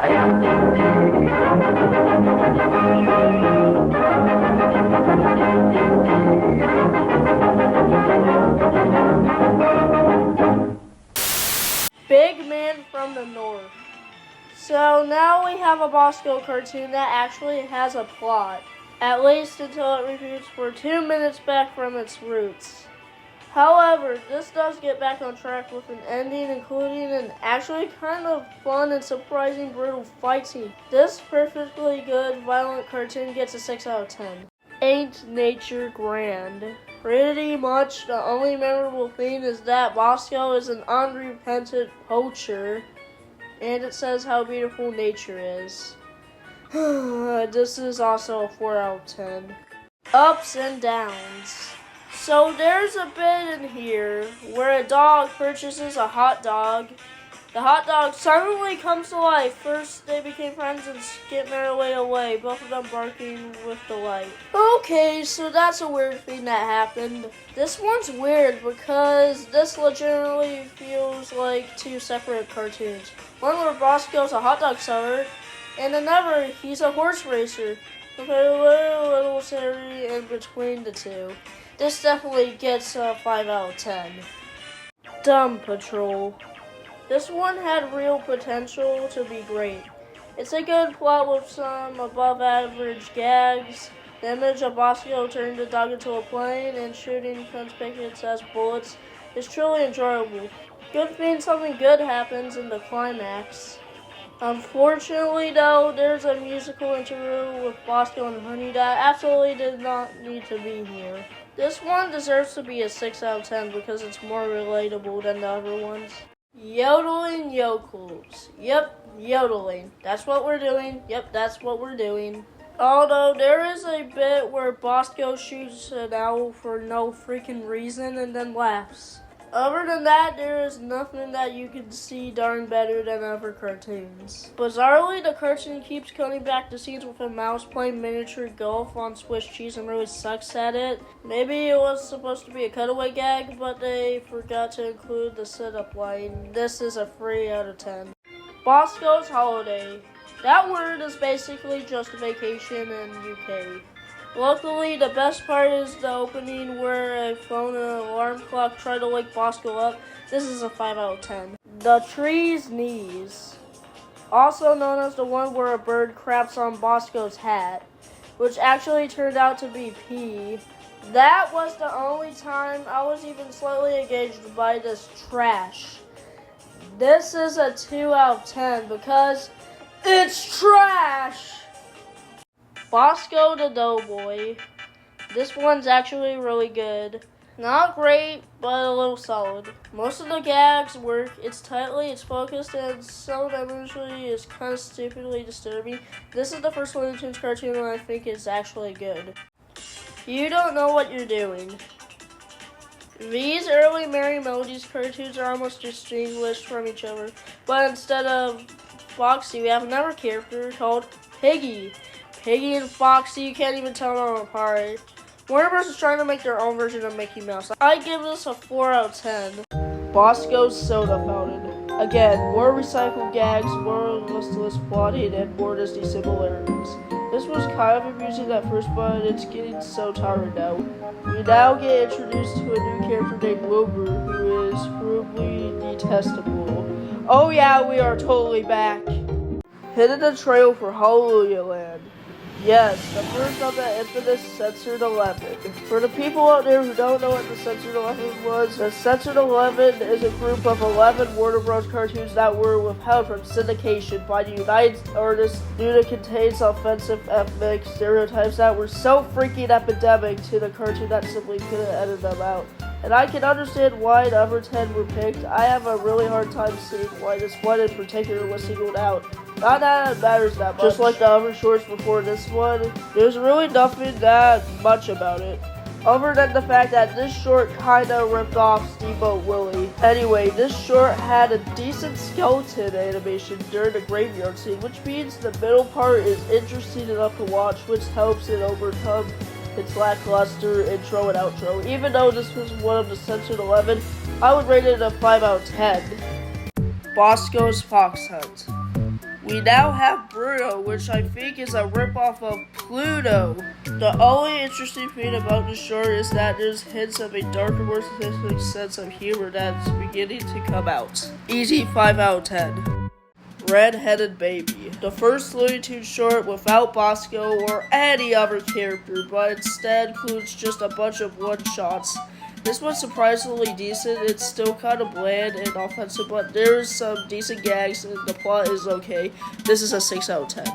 Big Man from the North. So now we have a Bosco cartoon that actually has a plot, at least until it retreats for 2 minutes back from its roots. However, this does get back on track with an ending including an actually kind of fun and surprising brutal fight scene. This perfectly good violent cartoon gets a 6 out of 10. Ain't nature grand? Pretty much the only memorable thing is that Bosco is an unrepentant poacher, and it says how beautiful nature is. This is also a 4 out of 10. Ups and downs. So there's a bit in here where a dog purchases a hot dog. The hot dog suddenly comes to life. First they became friends and skip merrily away, both of them barking with delight. Okay, so that's a weird thing that happened. This one's weird because this legitimately feels like 2 separate cartoons. One where Bosco's a hot dog seller, and another he's a horse racer. With a little scenery in between the two. This definitely gets a 5 out of 10. Dumb Patrol. This one had real potential to be great. It's a good plot with some above average gags. The image of Bosco turning the dog into a plane and shooting conspicuous as bullets is truly enjoyable. Good thing something good happens in the climax. Unfortunately though, there's a musical interlude with Bosco and Honey that absolutely did not need to be here. This one deserves to be a 6 out of 10 because it's more relatable than the other ones. Yodeling Yokels. Yep, yodeling. That's what we're doing. Yep, that's what we're doing. Although there is a bit where Bosco shoots an owl for no freaking reason and then laughs. Other than that, there is nothing that you can see darn better than other cartoons. Bizarrely, the cartoon keeps cutting back to scenes with a mouse playing miniature golf on Swiss cheese and really sucks at it. Maybe it was supposed to be a cutaway gag, but they forgot to include the setup line. This is a 3 out of 10. Bosco's Holiday. That word is basically just vacation in UK. Luckily, the best part is the opening where a phone and an alarm clock try to wake Bosco up. This is a 5 out of 10. The Tree's Knees. Also known as the one where a bird craps on Bosco's hat, which actually turned out to be pee. That was the only time I was even slightly engaged by this trash. This is a 2 out of 10 because it's trash! Bosco the Doughboy. This one's actually really good. Not great, but a little solid. Most of the gags work. It's tightly, it's focused, and some of them usually is kind of stupidly disturbing. This is the first Looney Tunes cartoon that I think is actually good. You don't know what you're doing. These early Merry Melodies cartoons are almost distinguished from each other, but instead of Foxy, we have another character called Piggy. Piggy and Foxy, you can't even tell them apart. Warner Bros. Is trying to make their own version of Mickey Mouse. I give this a 4 out of 10. Bosco's Soda Fountain. Again, more recycled gags, more listless plotting, and more Disney similarities. This was kind of amusing at first, but it's getting so tired now. We now get introduced to a new character named Wilbur, who is cruelly detestable. Oh yeah, we are totally back. Hitting the trail for Hallelujah Land. Yes, the first of the infamous Censored 11. For the people out there who don't know what the Censored 11 was, the Censored 11 is a group of 11 Warner Bros. Cartoons that were withheld from syndication by the United Artists due to contain offensive ethnic stereotypes that were so freaking epidemic to the cartoon that simply couldn't edit them out. And I can understand why the other 10 were picked. I have a really hard time seeing why this one in particular was singled out. Not that it matters that much. Just like the other shorts before this one, there's really nothing that much about it. Other than the fact that this short kinda ripped off Steamboat Willie. Anyway, this short had a decent skeleton animation during the graveyard scene, which means the middle part is interesting enough to watch, which helps it overcome its lackluster intro and outro. Even though this was one of the Censored 11, I would rate it a 5 out of 10. Bosco's Fox Hunt. We now have Bruno, which I think is a ripoff of Pluto. The only interesting thing about the short is that there's hints of a darker, more sophisticated sense of humor that's beginning to come out. Easy 5 out of 10. Red-Headed Baby. The first Looney Tunes short without Bosco or any other character, but instead includes just a bunch of one-shots. This one's surprisingly decent. It's still kind of bland and offensive, but there's some decent gags and the plot is okay. This is a 6 out of 10.